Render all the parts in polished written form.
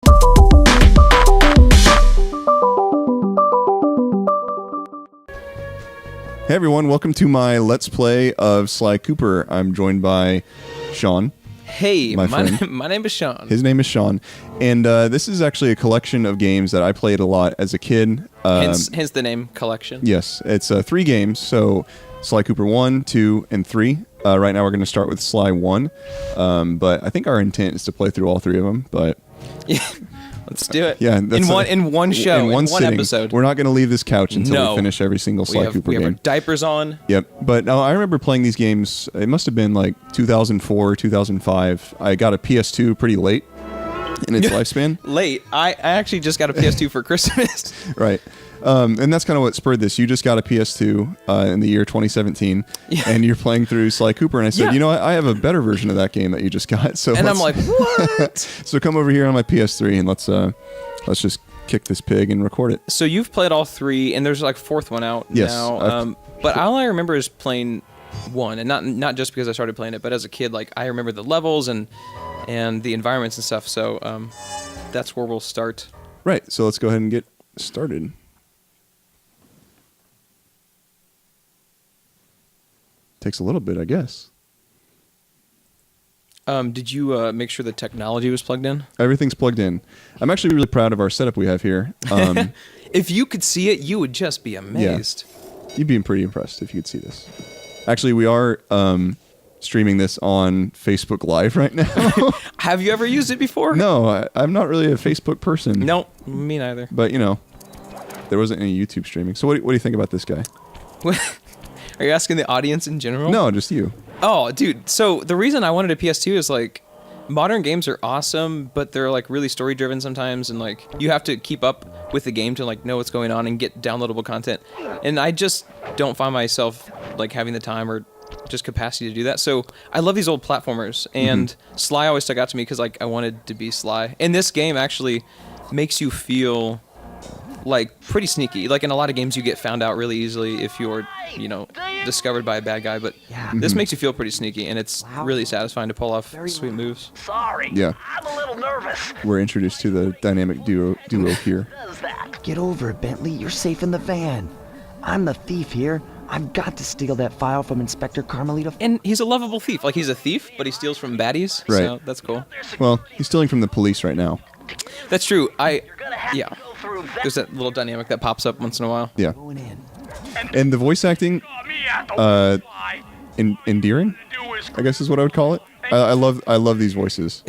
Hey everyone, welcome to my Let's Play of Sly Cooper. I'm joined by Sean. Hey, my name is Sean. His name is Sean. And this is actually a collection of games that I played a lot as a kid. Hence the name Collection. Yes, it's 3 games, so Sly Cooper 1, 2, and 3. Right now we're going to start with Sly 1, but I think our intent is to play through all 3 of them, but... Yeah. Let's do it. Yeah, in one show, in one sitting. episode. We're not going to leave this couch until we finish every single Sly Cooper game. We have our diapers on. Yep. But no, I remember playing these games. It must have been like 2004, 2005. I got a PS2 pretty late in its lifespan. Late? I actually just got a PS2 for Christmas. Right. And that's kind of what spurred this. You just got a PS2 in the year 2017, and you're playing through Sly Cooper. And I said, you know what? I have a better version of that game that you just got. So I'm like, what? So come over here on my PS3 and let's just kick this pig and record it. So you've played all 3, and there's like a 4th one out now. But all I remember is playing 1, and not just because I started playing it, but as a kid, like I remember the levels and the environments and stuff. So that's where we'll start. Right. So let's go ahead and get started. Takes a little bit, I guess. Did you make sure the technology was plugged in? Everything's plugged in. I'm actually really proud of our setup we have here. If you could see it, you would just be amazed. Yeah. You'd be pretty impressed if you could see this. Actually, we are streaming this on Facebook Live right now. Have you ever used it before? No, I'm not really a Facebook person. No, me neither. But, you know, there wasn't any YouTube streaming. So what do you think about this guy? Are you asking the audience in general? No, just you. Oh, dude. So the reason I wanted a PS2 is like modern games are awesome, but they're like really story driven sometimes, and like you have to keep up with the game to like know what's going on and get downloadable content. And I just don't find myself like having the time or just capacity to do that. So I love these old platformers, and Sly always stuck out to me because like I wanted to be Sly. And this game actually makes you feel like pretty sneaky. Like in a lot of games you get found out really easily if you're, you know, discovered by a bad guy, but this makes you feel pretty sneaky, and it's really satisfying to pull off sweet moves. Sorry. Yeah. I'm a little nervous. We're introduced to the dynamic duo here. Get over it, Bentley. You're safe in the van. I'm the thief here. I've got to steal that file from Inspector Carmelita. And he's a lovable thief. Like he's a thief, but he steals from baddies. Right. So that's cool. Well, he's stealing from the police right now. That's true. There's that little dynamic that pops up once in a while. Yeah. And the voice acting, endearing, I guess is what I would call it. I love these voices.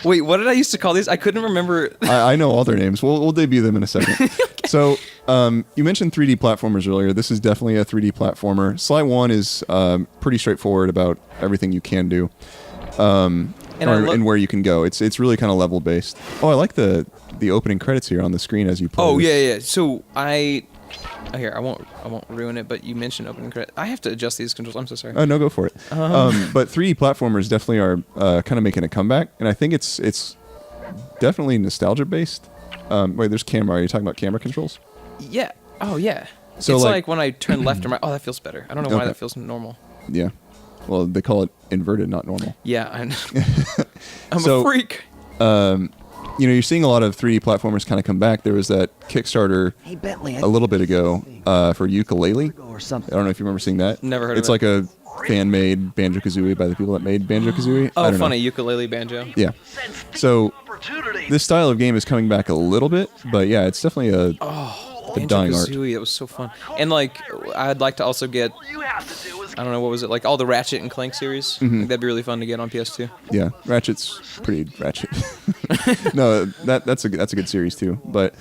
Wait, what did I used to call these? I couldn't remember. I know all their names. We'll debut them in a second. Okay. So, you mentioned 3D platformers earlier. This is definitely a 3D platformer. Sly 1 is pretty straightforward about everything you can do. And where you can go. It's really kind of level based. Oh, I like the opening credits here on the screen as you play. Oh yeah. So I won't ruin it, but you mentioned opening credit. I have to adjust these controls. I'm so sorry. Oh no, go for it. But 3D platformers definitely are kind of making a comeback, and I think it's definitely nostalgia based. Wait, there's camera. Are you talking about camera controls? Yeah. Oh yeah. So it's like when I turn left or right. Oh, that feels better. I don't know why that feels normal. Yeah. Well, they call it inverted, not normal. Yeah, I know. I'm a freak. You know, you're seeing a lot of 3D platformers kind of come back. There was that Kickstarter a little bit ago for Ukulele. I don't know if you remember seeing that. Never heard of it. It's like a fan-made Banjo-Kazooie by the people that made Banjo-Kazooie. Oh, funny. Ukulele banjo. Yeah. So this style of game is coming back a little bit, but yeah, it's definitely a dying art. Banjo-Kazooie, that was so fun. And like, I'd like to also get, I don't know, what was it, like all the Ratchet and Clank series? Like, that'd be really fun to get on PS2. Yeah, Ratchet's pretty ratchet. No, that's a good series too. But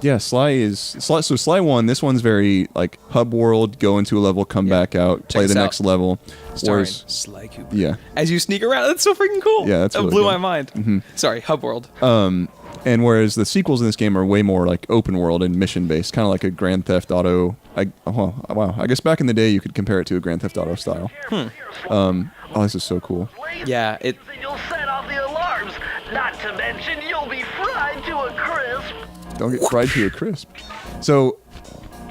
yeah, So Sly 1, this one's very like hub world, go into a level, come back out, play the next level. Starring Sly Cooper. Yeah. As you sneak around, that's so freaking cool. Yeah, that really blew my mind. Sorry, hub world. And whereas the sequels in this game are way more like open world and mission based, kind of like a Grand Theft Auto. Wow. I guess back in the day you could compare it to a Grand Theft Auto style. Oh, this is so cool. Yeah, You'll set off the alarms. Not to mention you'll be fried to a crisp. Don't get fried to a crisp. So,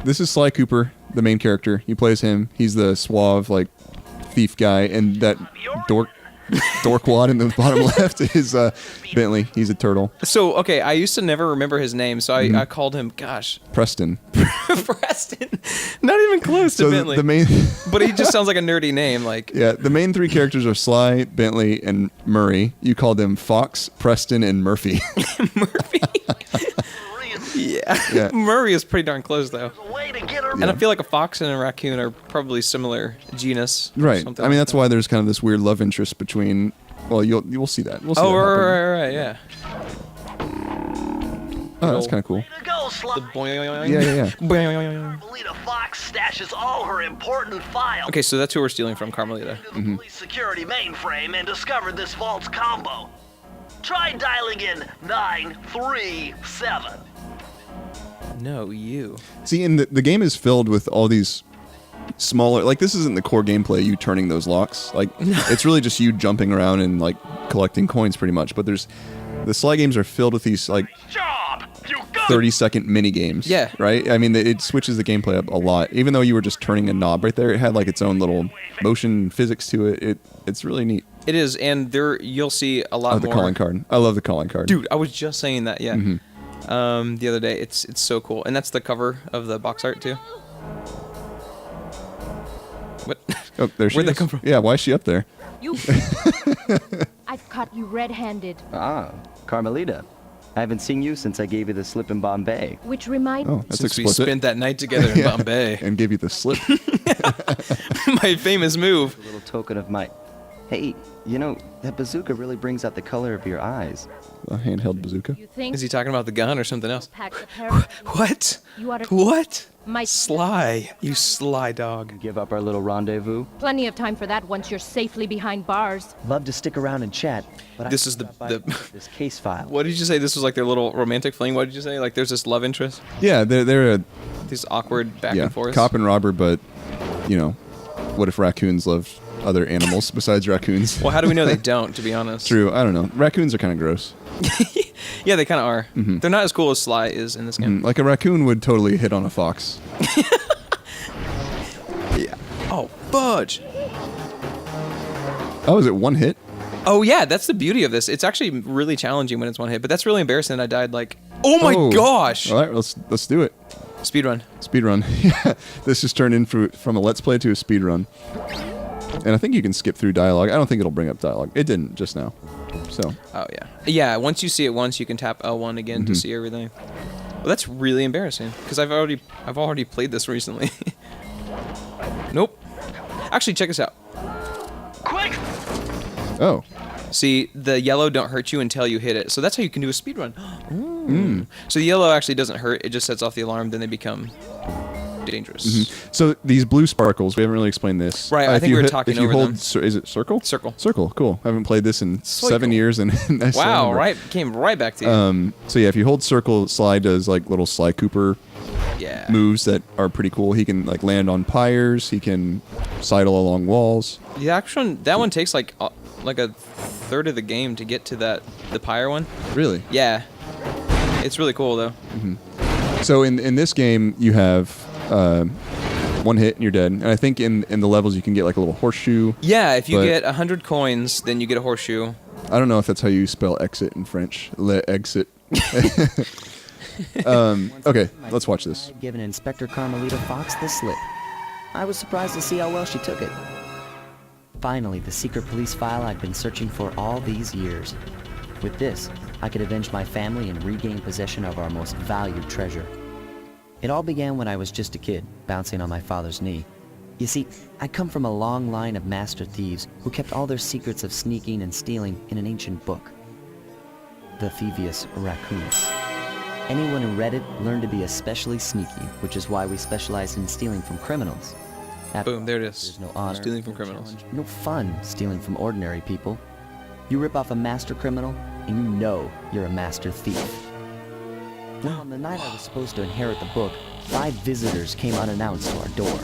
this is Sly Cooper, the main character. You play as him. He's the suave, like, thief guy, and that dork dorkwad in the bottom left is Bentley. He's a turtle. So, okay, I used to never remember his name, so I called him, gosh, Preston. Preston. Not even close to So Bentley. the main, But he just sounds like a nerdy name. Like, yeah, the main three characters are Sly, Bentley, and Murray. You called them Fox, Preston, and Murphy. Murphy. Yeah. Murray is pretty darn close, though. Way to get her. And I feel like a fox and a raccoon are probably similar genus. or Right. something I mean, like that's why there's kind of this weird love interest between. Well, you'll see that. We'll see Oh, that happen. right, yeah. Oh, that's kind of cool. Way to go, Sly. Yeah. Carmelita Fox stashes all her important files. Okay, so that's who we're stealing from, Carmelita. To the police security mainframe and discovered this vault's combo. Try dialing in 937. No, you. See, and the game is filled with all these smaller. Like, this isn't the core gameplay. You turning those locks. Like, it's really just you jumping around and like collecting coins, pretty much. But the Sly games are filled with these like Job! You got 30-second mini games. Yeah. Right. I mean, it switches the gameplay up a lot. Even though you were just turning a knob right there, it had like its own little motion physics to it. It's really neat. It is, and there you'll see a lot Oh, the more. calling card. I love the calling card. Dude, I was just saying that, yeah. The other day, it's so cool, and that's the cover of the box art too. What? Oh, there she Where'd is. that come from? Yeah, why is she up there? You. I've caught you red-handed. Ah, Carmelita. I haven't seen you since I gave you the slip in Bombay. Which reminds Oh, that's Since we explicit. spent that night together in Bombay. And give you the slip. My famous move. A little token of my... Hey, you know, that bazooka really brings out the color of your eyes. A handheld bazooka. you think Is he talking about the gun or something else? packs a pair of What? You ought to- What? My Sly, you sly dog. Give up our little rendezvous? plenty of time for that once you're safely behind bars. Love to stick around and chat, but This I is stop by the- this case file. What did you say? This was like their little romantic fling. What did you say? Like there's this love interest, Yeah, they're a these awkward back and forth. cop and robber, but you know, what if raccoons love other animals besides raccoons? Well, how do we know they don't? To be honest. True. I don't know. Raccoons are kind of gross. Yeah, they kind of are. They're not as cool as Sly is in this game. Like a raccoon would totally hit on a fox. Yeah. Oh, fudge. Oh, is it one hit? Oh yeah, that's the beauty of this. It's actually really challenging when it's one hit, but that's really embarrassing. I died like, oh my gosh! All right, let's do it. Speedrun. Speedrun. Yeah, this just turned in from a let's play to a speedrun. And I think you can skip through dialogue. I don't think it'll bring up dialogue. It didn't just now. So Oh yeah. Yeah. Once you see it once, you can tap L1 again to see everything. Well, that's really embarrassing because I've already played this recently. Nope. Actually, check this out. Quick! oh, See, the yellow don't hurt you until you hit it. So that's how you can do a speedrun. So the yellow actually doesn't hurt. It just sets off the alarm. Then they become dangerous. so these blue sparkles. We haven't really explained this. Right, I if think you we were hit- talking if you over hold, them. Is it circle? Circle. Circle. Cool. I haven't played this in Circle. 7 years, and I still Wow, remember. right, came right back to you. So yeah, if you hold circle, Sly does like little Sly Cooper Yeah. moves that are pretty cool. He can like land on pyres. He can sidle along walls. The actual that one takes like a third of the game to get to the pyre one. Really? Yeah. It's really cool though. So in this game, you have one hit and you're dead. And I think in the levels you can get like a little horseshoe. Yeah, if you But- get 100 coins, then you get a horseshoe. I don't know if that's how you spell exit in French. Le exit. Okay, let's watch this. I'd given Inspector Carmelita Fox the slip. I was surprised to see how well she took it. Finally, the secret police file I'd been searching for all these years. With this, I could avenge my family and regain possession of our most valued treasure. It all began when I was just a kid, bouncing on my father's knee. You see, I come from a long line of master thieves who kept all their secrets of sneaking and stealing in an ancient book. The Thievius Raccoonus. Anyone who read it learned to be especially sneaky, which is why we specialize in stealing from criminals. After Boom, there it all, is. There's no honor, Stealing from no criminals. challenge, no fun stealing from ordinary people. You rip off a master criminal, and you know you're a master thief. Well, on the night I was supposed to inherit the book, 5 visitors came unannounced to our door.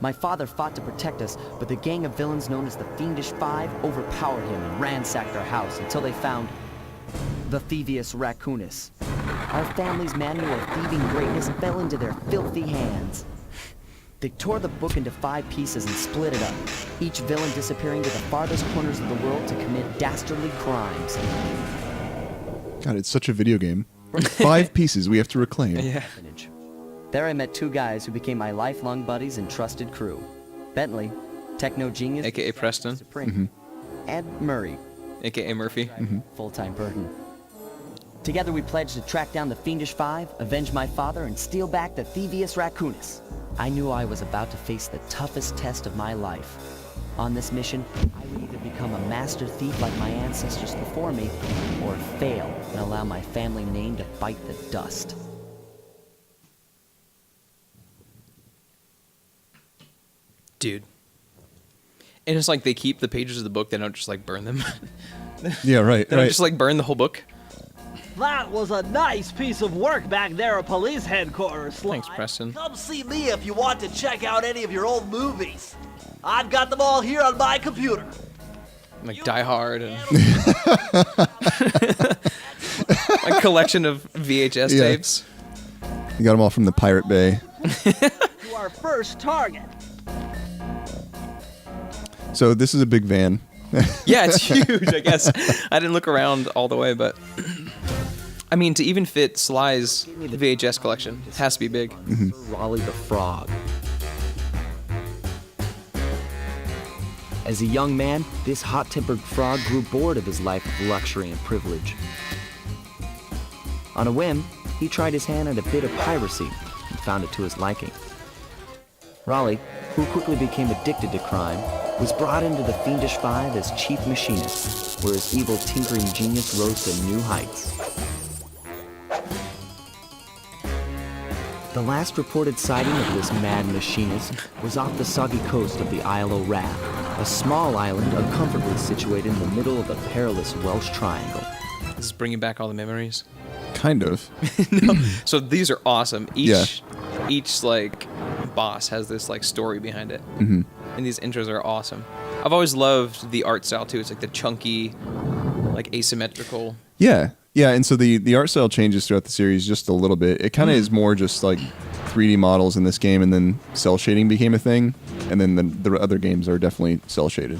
My father fought to protect us, but the gang of villains known as the Fiendish Five overpowered him and ransacked our house until they found the Thievius Raccoonus. Our family's manual of thieving greatness fell into their filthy hands. They tore the book into 5 pieces and split it up, each villain disappearing to the farthest corners of the world to commit dastardly crimes. God, it's such a video game. 5 pieces we have to reclaim. Yeah. There I met 2 guys who became my lifelong buddies and trusted crew. Bentley, techno genius, AKA Preston. supreme, and Murray, AKA Murphy. full-time burden. Together we pledged to track down the Fiendish Five, avenge my father, and steal back the Thievius Raccoonus. I knew I was about to face the toughest test of my life. On this mission, I would either become a master thief like my ancestors before me, or fail and allow my family name to bite the dust. Dude. And it's like they keep the pages of the book, they don't just like burn them. Yeah, right. They don't right. just like burn the whole book. That was a nice piece of work back there at police headquarters, Sly. Thanks, Preston. Come see me if you want to check out any of your old movies. I've got them all here on my computer. Like Die Hard and a collection of VHS Yeah. tapes. You got them all from the Pirate Bay. To our first target. So this is a big van. Yeah, it's huge, I guess. I didn't look around all the way, but I mean, to even fit Sly's VHS collection, it has to be big. Raleigh the Frog. As a young man, this hot-tempered frog grew bored of his life of luxury and privilege. On a whim, he tried his hand at a bit of piracy and found it to his liking. Raleigh, who quickly became addicted to crime, was brought into the Fiendish Five as chief machinist, where his evil tinkering genius rose to new heights. The last reported sighting of this mad machinist was off the soggy coast of the Isle o' Rath, a small island uncomfortably situated in the middle of the perilous Welsh Triangle. This is bringing back all the memories. Kind of. So these are awesome. Yeah. Each like boss has this like story behind it, and these intros are awesome. I've always loved the art style too. It's like the chunky, like asymmetrical. Yeah. Yeah, and so the art style changes throughout the series just a little bit. It kind of is more just like 3D models in this game, and then cell shading became a thing, and then the other games are definitely cell shaded.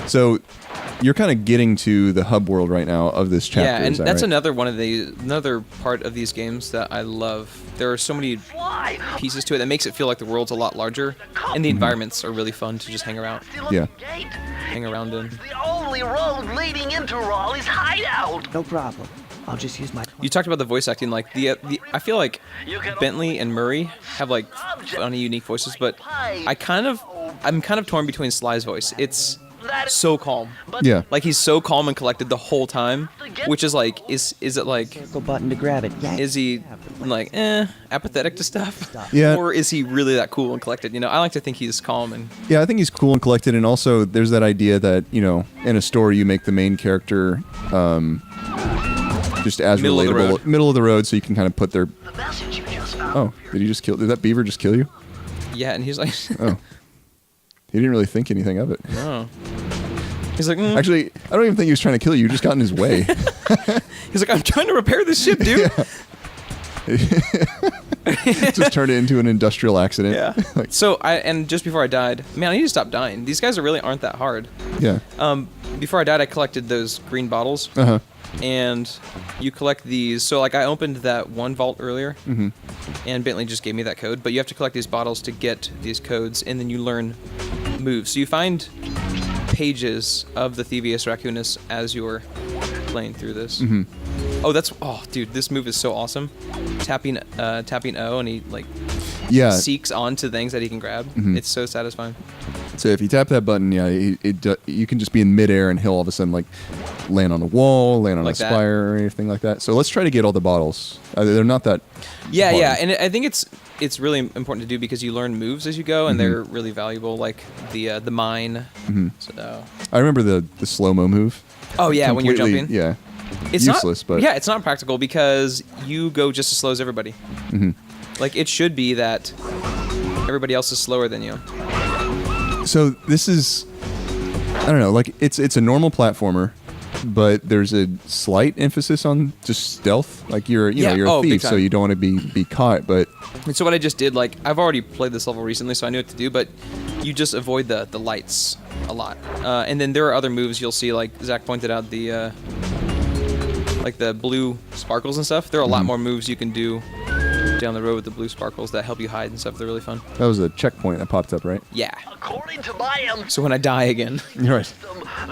So you're kind of getting to the hub world right now of this chapter. Yeah, and is that that's right? another part of these games that I love. There are so many Fly! pieces to it that makes it feel like the world's a lot larger, and the environments are really fun to just hang around Yeah. in. The only road leading into Raleigh's hideout. No problem. I'll just use my... You talked about the voice acting, like the I feel like Bentley and Murray have like funny, unique voices, but I'm kind of torn between Sly's voice. It's so calm. Yeah. Like he's so calm and collected the whole time, which is like, is it like, Circle button to grab it. Yeah. is he like apathetic to stuff? Yeah. Or is he really that cool and collected? You know, I like to think he's calm and Yeah, I think he's cool and collected, and also there's that idea that, you know, in a story you make the main character just as Middle of the relatable, road. middle of the road, so you can kind of put their... The message you just found. Oh, did that beaver just kill you? yeah, and he's like, Oh. He didn't really think anything of it. oh. He's like, Actually, I don't even think he was trying to kill you. You just got in his way. he's like, I'm trying to repair this ship, dude. Just turned it into an industrial accident. Yeah. Like, So and just before I died, man, I need to stop dying. These guys really aren't that hard. yeah. Before I died, I collected those green bottles, Uh-huh. and you collect these. So like I opened that one vault earlier, and Bentley just gave me that code. But you have to collect these bottles to get these codes, and then you learn moves. So you find pages of the Thievius Raccoonus as you're playing through this. Oh, dude, this move is so awesome. Tapping O, and he like Yeah. seeks onto things that he can grab. It's so satisfying. So if you tap that button, yeah, you can just be in midair, and he'll all of a sudden like land on a wall, land on Like a that. spire, or anything like that. So let's try to get all the bottles. They're not that. Yeah, hard. yeah, and I think it's really important to do because you learn moves as you go, and they're really valuable. Like the mine. So, I remember the slow mo move. oh yeah, when you're Completely- jumping. Yeah. It's useless, not, but yeah, it's not practical because you go just as slow as everybody. Like it should be that everybody else is slower than you. So this is, I don't know, like it's a normal platformer, but there's a slight emphasis on just stealth. Like you're a big thief, so time. you don't want to be caught. But And so what I just did, like, I've already played this level recently, so I knew what to do, but you just avoid the lights a lot. And then there are other moves you'll see, like Zach pointed out, the blue sparkles and stuff. There are a lot more moves you can do down the road with the blue sparkles that help you hide and stuff. They're really fun. that was a checkpoint that popped up, right? Yeah. According to my So when I die again. You're right.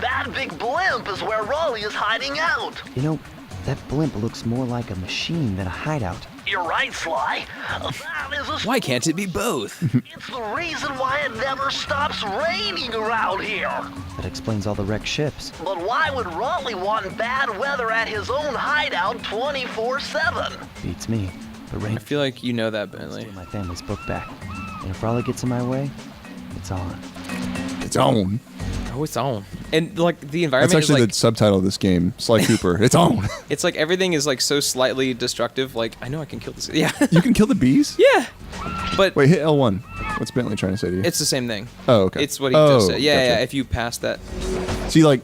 that big blimp is where Raleigh is hiding out. You know, that blimp looks more like a machine than a hideout. You're right, Sly. That is a Why can't it be both? It's the reason why it never stops raining around here. That explains all the wrecked ships. But why would Raleigh want bad weather at his own hideout 24/7? Beats me. The rain I feel like you know that, Bentley. steal my family's book back. And if Raleigh gets in my way, it's on. It's on. Oh, it's on. And like the environment That's actually is like, the subtitle of this game. Sly Cooper. It's on. it's like everything is like so slightly destructive. Like, I know I can kill this. Yeah. You can kill the bees? Yeah. But Wait, hit L1. What's Bentley trying to say to you? it's the same thing. Oh, okay. It's what he just said. Yeah, gotcha. yeah. If you pass that. See, like,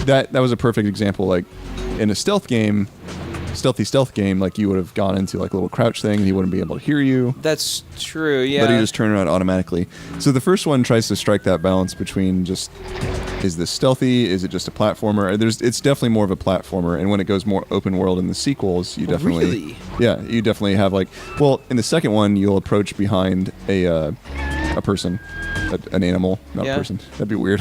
that was a perfect example. Like, in a stealthy stealth game, like, you would have gone into, like, a little crouch thing, and he wouldn't be able to hear you. That's true, yeah. But he just turned around automatically. So the first one tries to strike that balance between just, is this stealthy? Is it just a platformer? It's definitely more of a platformer. And when it goes more open world in the sequels, you definitely, Really? yeah, you definitely have like, well, in the second one, you'll approach behind a person, an animal, not Yeah. a person. That'd be weird.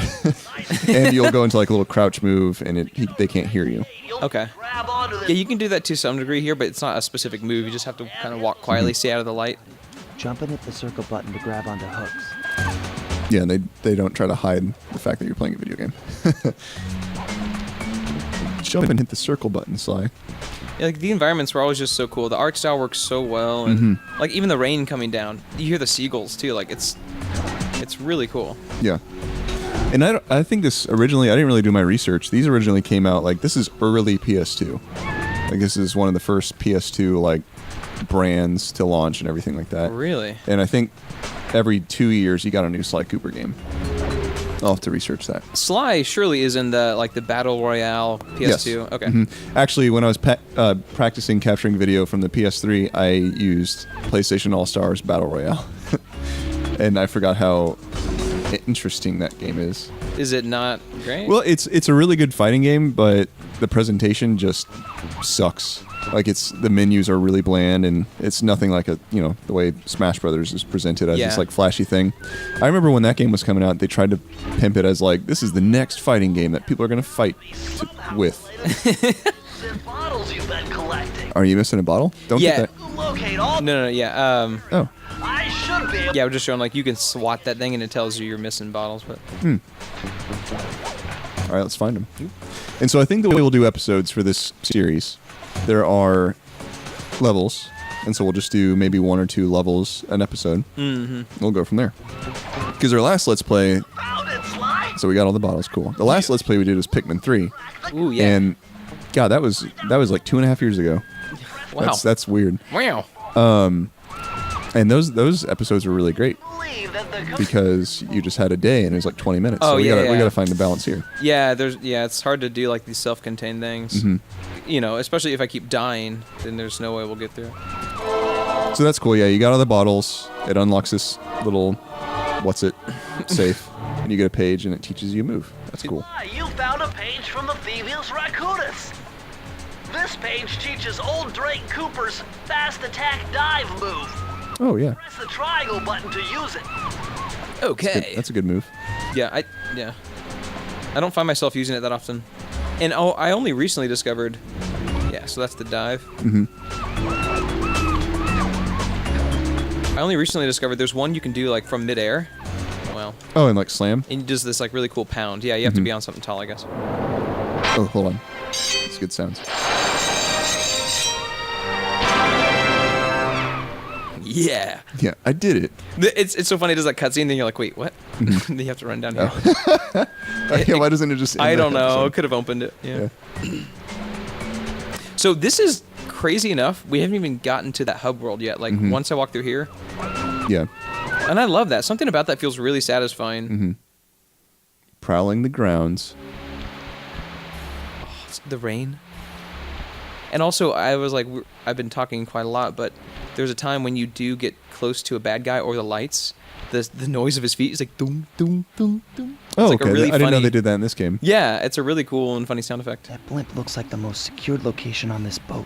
And you'll go into like a little crouch move, and they can't hear you. Okay. Grab onto this Yeah, you can do that to some degree here, but it's not a specific move. You just have to kind of walk quietly, stay out of the light. Jump and hit the circle button to grab onto hooks. Yeah, and they don't try to hide the fact that you're playing a video game. Jump and hit the circle button, Sly. Yeah, like the environments were always just so cool. The art style works so well, and like even the rain coming down, you hear the seagulls too. Like it's really cool. Yeah. And I think this originally, I didn't really do my research. These originally came out, like, this is early PS2. Like, this is one of the first PS2, like, brands to launch and everything like that. Really? And I think every 2 years you got a new Sly Cooper game. I'll have to research that. Sly surely is in the Battle Royale PS2. Yes. Okay. Mhm. Actually, when I was practicing capturing video from the PS3, I used PlayStation All-Stars Battle Royale. And I forgot how interesting that game is. Is it not great? Well, it's a really good fighting game, but the presentation just sucks. Like, the menus are really bland, and it's nothing like the way Smash Brothers is presented as Yeah. this like flashy thing. I remember when that game was coming out, they tried to pimp it as like, this is the next fighting game that people are gonna fight with. the bottles you've been collecting. Are you missing a bottle? Don't Yeah. get that. Locate all. no, yeah. Oh, I should be able. Yeah, we're just showing like you can swat that thing and it tells you you're missing bottles, but all right, let's find them. And so I think the way we'll do episodes for this series, there are levels, and so we'll just do maybe 1 or 2 levels an episode. Mm-hmm. We'll go from there. Because our last Let's Play, Found it, Sly. so we got all the bottles, cool. The last Let's Play we did was Pikmin 3, ooh, yeah. and God, that was like 2.5 years ago. Wow. That's weird. Wow. And those episodes were really great Believe that the because you just had a day and it was like 20 minutes. Oh, so we yeah, we yeah. gotta find the balance here. Yeah, it's hard to do like these self-contained things. You know, especially if I keep dying, then there's no way we'll get through it. So that's cool. Yeah, you got all the bottles. It unlocks this little safe, and you get a page, and it teaches you a move. That's cool. You found a page from the Thievius Raccoonus. This page teaches old Drake Cooper's fast attack dive move. Oh yeah, Press the triangle button to use it. Okay. that's a good move. Yeah, I don't find myself using it that often. And I only recently discovered. Yeah, so that's the dive. I only recently discovered there's one you can do like from midair. Well, Oh, and like slam. and it does this like really cool pound. Yeah, you have to be on something tall, I guess. Oh, hold on. It's good sounds. Yeah. Yeah, I did it. It's so funny. It does that cutscene, then you're like, wait, what? Then you have to run down here. Yeah, why doesn't it just? I end don't that know. episode? Could have opened it. Yeah. Yeah. So this is crazy enough. We haven't even gotten to that hub world yet. Like once I walk through here, Yeah. and I love that. Something about that feels really satisfying. Prowling the grounds. the rain. And also, I was like, I've been talking quite a lot, but there's a time when you do get close to a bad guy or the lights, the noise of his feet is like doom, doom, doom, doom. Oh, like okay. a really I didn't know funny- they did that in this game. Yeah, it's a really cool and funny sound effect. That blimp looks like the most secured location on this boat.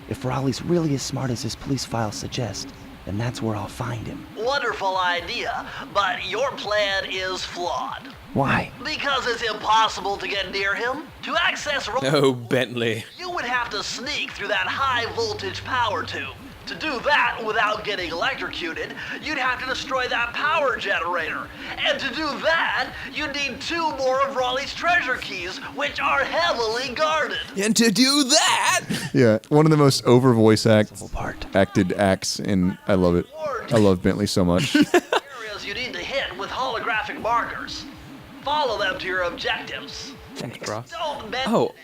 If Raleigh's really as smart as his police files suggest, then that's where I'll find him. Wonderful idea, but your plan is flawed. Why? Because it's impossible to get near him. To access Oh, Bentley. you would have to sneak through that high voltage power tube. To do that without getting electrocuted, you'd have to destroy that power generator. And to do that, you'd need 2 more of Raleigh's treasure keys, which are heavily guarded. And to do that, Yeah, one of the most over voice Part. acted acts, and I love it. I love Bentley so much. Areas you need to hit with holographic markers. Follow them to your objectives. thanks, bro. Don't mention Oh. it.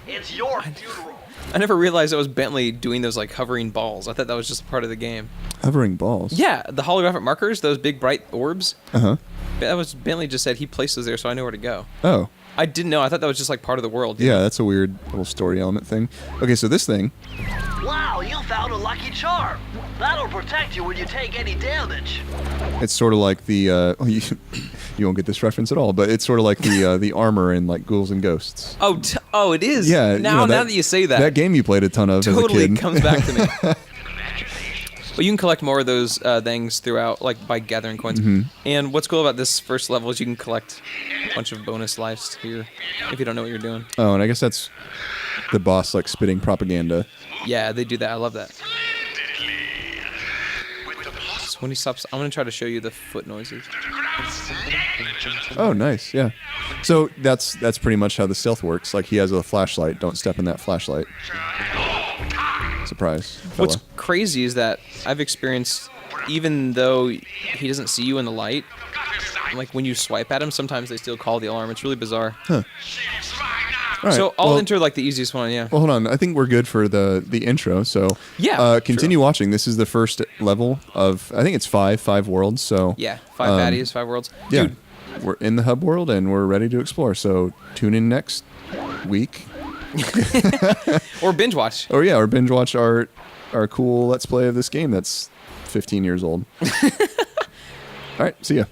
It's your funeral. I never realized it was Bentley doing those like hovering balls. I thought that was just a part of the game. Hovering balls. Yeah, the holographic markers, those big bright orbs. Uh-huh. That was Bentley just said he placed those there, so I knew where to go. Oh. I didn't know. I thought that was just like part of the world. Yeah, that's a weird little story element thing. Okay, so this thing, Wow, you found a lucky charm. That'll protect you when you take any damage. it's sort of like the you won't get this reference at all, but it's sort of like the armor in like Ghouls and Ghosts. Oh, it is. Yeah. Now that you say that, that game you played a ton of totally as a kid. comes back to me. But you can collect more of those things throughout, like by gathering coins. Mm-hmm. And what's cool about this first level is you can collect a bunch of bonus lives here if you don't know what you're doing. Oh, and I guess that's the boss like spitting propaganda. Yeah, they do that. I love that. So when he stops, I'm gonna try to show you the foot noises. Oh, nice. Yeah. So that's pretty much how the stealth works. Like he has a flashlight. Don't step in that flashlight. Surprise, fella. What's crazy is that I've experienced, even though he doesn't see you in the light, like when you swipe at him, sometimes they still call the alarm. It's really bizarre. All right, So I'll well- enter like the easiest one. Yeah. Well, hold on. I think we're good for the intro. So Yeah, continue true. watching. This is the first level of I think it's five worlds. So Yeah. 5 baddies, 5 worlds. yeah, Dude, we're in the hub world and we're ready to explore. So tune in next week, or binge watch. or binge watch our cool let's play of this game that's 15 years old. All right, see ya.